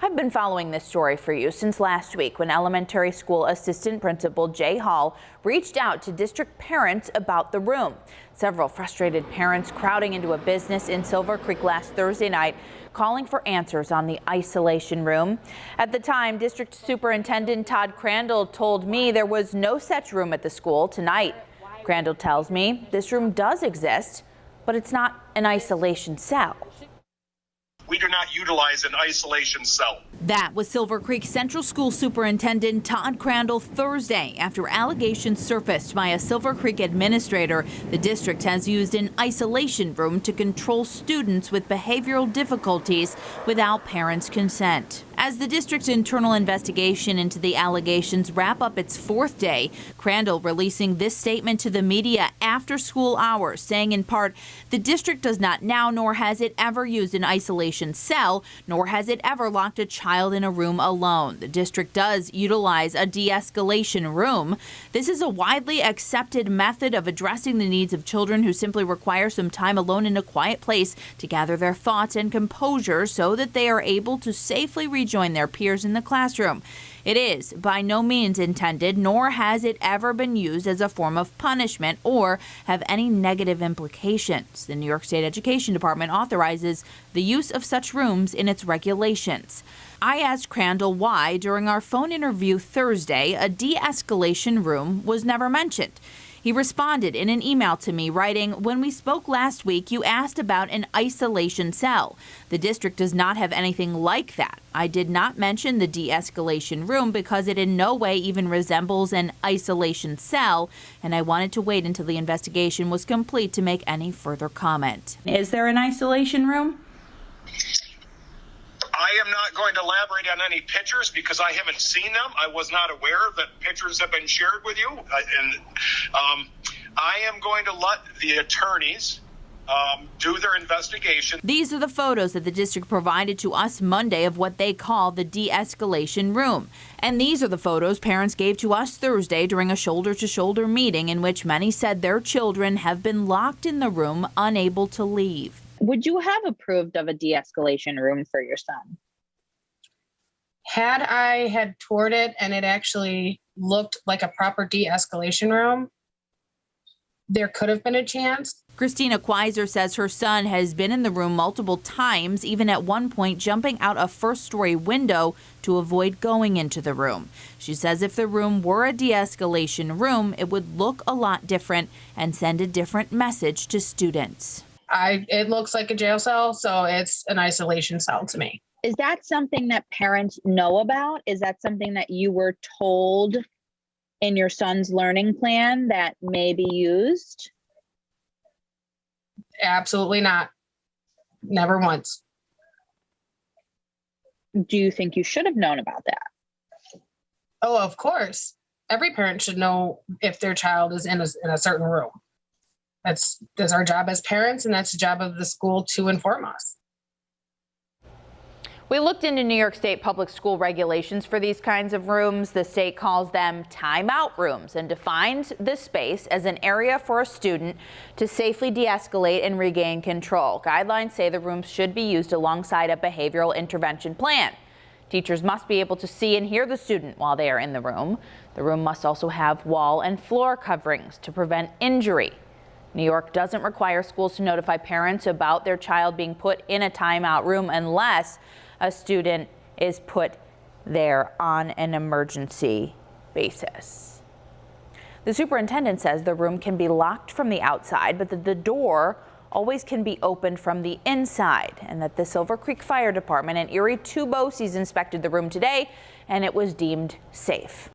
I've been following this story for you since last week when elementary school assistant principal Jay Hall reached out to district parents about the room. Several frustrated parents crowding into a business in Silver Creek last Thursday night, calling for answers on the isolation room. At the time, District Superintendent Todd Crandall told me there was no such room at the school tonight. Crandall tells me this room does exist, but it's not an isolation cell. We do not utilize an isolation cell. That was Silver Creek Central School Superintendent Todd Crandall Thursday after allegations surfaced by a Silver Creek administrator. The district has used an isolation room to control students with behavioral difficulties without parents' consent. As the district's internal investigation into the allegations wrap up its fourth day, Crandall releasing this statement to the media after school hours, saying in part, the district does not now, nor has it ever used an isolation cell, nor has it ever locked a child in a room alone. The district does utilize a de-escalation room. This is a widely accepted method of addressing the needs of children who simply require some time alone in a quiet place to gather their thoughts and composure so that they are able to safely rejoin their peers in the classroom. It is by no means intended, nor has it ever been used as a form of punishment or have any negative implications. The New York State Education Department authorizes the use of such rooms in its regulations. I asked Crandall why, during our phone interview Thursday, a de-escalation room was never mentioned. He responded in an email to me writing, when we spoke last week, you asked about an isolation cell. The district does not have anything like that. I did not mention the de-escalation room because it in no way even resembles an isolation cell, and I wanted to wait until the investigation was complete to make any further comment. Is there an isolation room? I am not going to elaborate on any pictures because I haven't seen them. I was not aware that pictures have been shared with you. I am going to let the attorneys do their investigation. These are the photos that the district provided to us Monday of what they call the de-escalation room. And these are the photos parents gave to us Thursday during a shoulder-to-shoulder meeting in which many said their children have been locked in the room, unable to leave. Would you have approved of a de-escalation room for your son? Had I had toured it and it actually looked like a proper de-escalation room, there could have been a chance. Christina Quiser says her son has been in the room multiple times, even at one point jumping out a first-story window to avoid going into the room. She says if the room were a de-escalation room, it would look a lot different and send a different message to students. It looks like a jail cell, so it's an isolation cell to me. Is that something that parents know about? Is that something that you were told in your son's learning plan that may be used? Absolutely not. Never once. Do you think you should have known about that? Oh, of course. Every parent should know if their child is in a certain room. That's our job as parents, and that's the job of the school to inform us. We looked into New York State public school regulations for these kinds of rooms. The state calls them timeout rooms and defines this space as an area for a student to safely de-escalate and regain control. Guidelines say the rooms should be used alongside a behavioral intervention plan. Teachers must be able to see and hear the student while they are in the room. The room must also have wall and floor coverings to prevent injury. New York doesn't require schools to notify parents about their child being put in a timeout room unless a student is put there on an emergency basis. The superintendent says the room can be locked from the outside, but that the door always can be opened from the inside, and that the Silver Creek Fire Department and Erie 2 BOCES inspected the room today, and it was deemed safe.